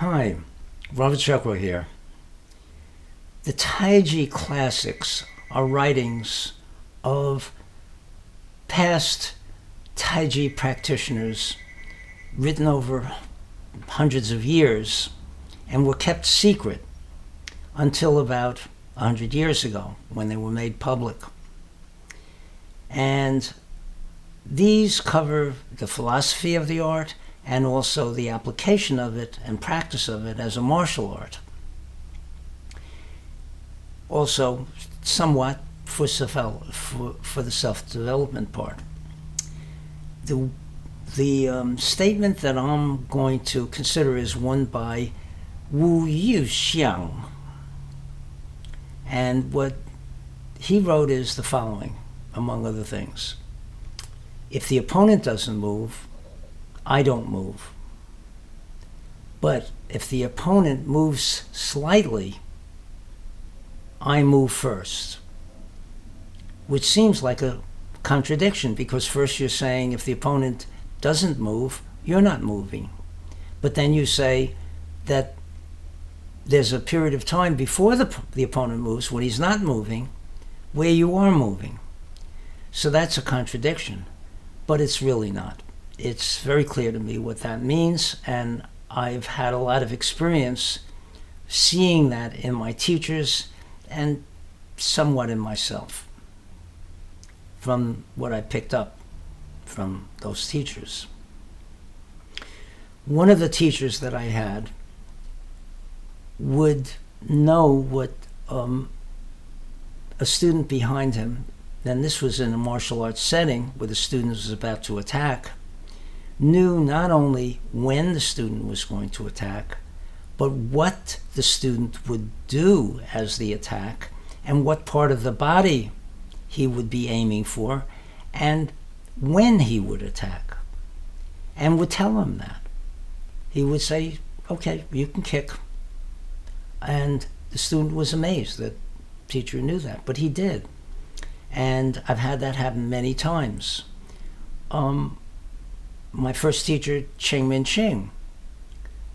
Hi, Robert Chuckrow here. The Taiji Classics are writings of past Taiji practitioners written over hundreds of years and were kept secret until about 100 years ago when they were made public. And these cover the philosophy of the art and also the application of it and practice of it as a martial art. Also, somewhat for the self-development part. The statement that I'm going to consider is one by Wu Yu-hsiang. And what he wrote is the following, among other things. If the opponent doesn't move, I don't move. But if the opponent moves slightly, I move first. Which seems like a contradiction, because first you're saying if the opponent doesn't move, you're not moving. But then you say that there's a period of time before the opponent moves, when he's not moving, where you are moving. So that's a contradiction, but it's really not. It's very clear to me what that means, and I've had a lot of experience seeing that in my teachers and somewhat in myself from what I picked up from those teachers. One of the teachers that I had would know what a student behind him, and this was in a martial arts setting where the student was about to attack, knew not only when the student was going to attack, but what the student would do as the attack and what part of the body he would be aiming for and when he would attack, and would tell him that. He would say, okay, you can kick. And the student was amazed that the teacher knew that, but he did. And I've had that happen many times. My first teacher, Ching Min Ching,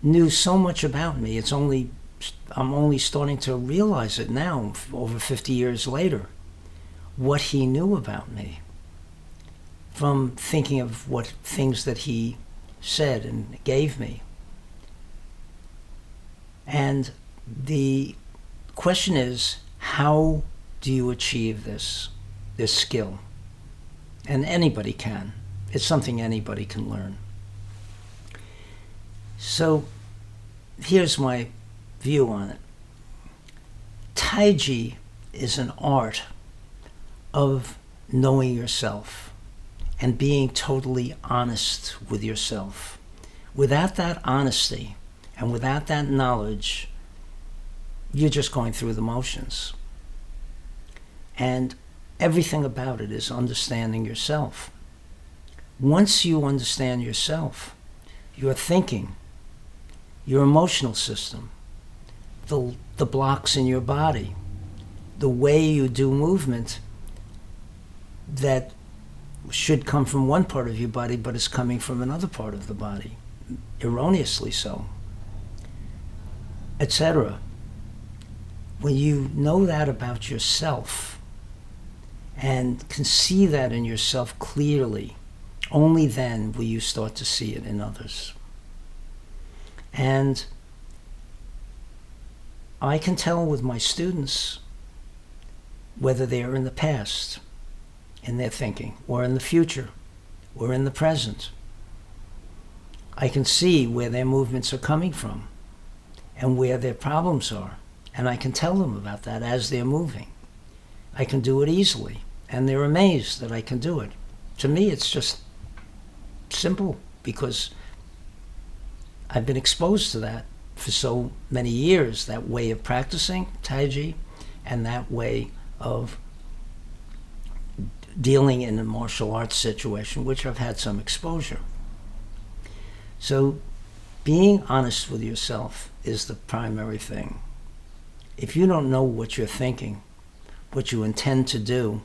knew so much about me. I'm only starting to realize it now, over 50 years later, what he knew about me from thinking of what things that he said and gave me. And the question is, how do you achieve this skill? And anybody can. It's something anybody can learn. So here's my view on it. Taiji is an art of knowing yourself and being totally honest with yourself. Without that honesty and without that knowledge, you're just going through the motions. And everything about it is understanding yourself. Once you understand yourself, your thinking, your emotional system, the blocks in your body, the way you do movement that should come from one part of your body but is coming from another part of the body, erroneously so, etc. When you know that about yourself and can see that in yourself clearly, only then will you start to see it in others. And I can tell with my students whether they are in the past, in their thinking, or in the future, or in the present. I can see where their movements are coming from and where their problems are. And I can tell them about that as they're moving. I can do it easily, and they're amazed that I can do it. To me, it's just simple, because I've been exposed to that for so many years, that way of practicing Taiji and that way of dealing in a martial arts situation, which I've had some exposure. So being honest with yourself is the primary thing. If you don't know what you're thinking, what you intend to do,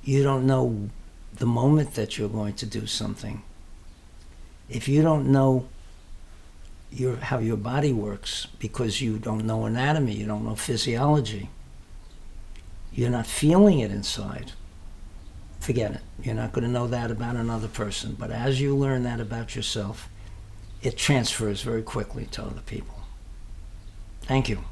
you don't know the moment that you're going to do something. If you don't know how your body works because you don't know anatomy, you don't know physiology. You're not feeling it inside. Forget it. You're not going to know that about another person. But as you learn that about yourself, it transfers very quickly to other people. Thank you.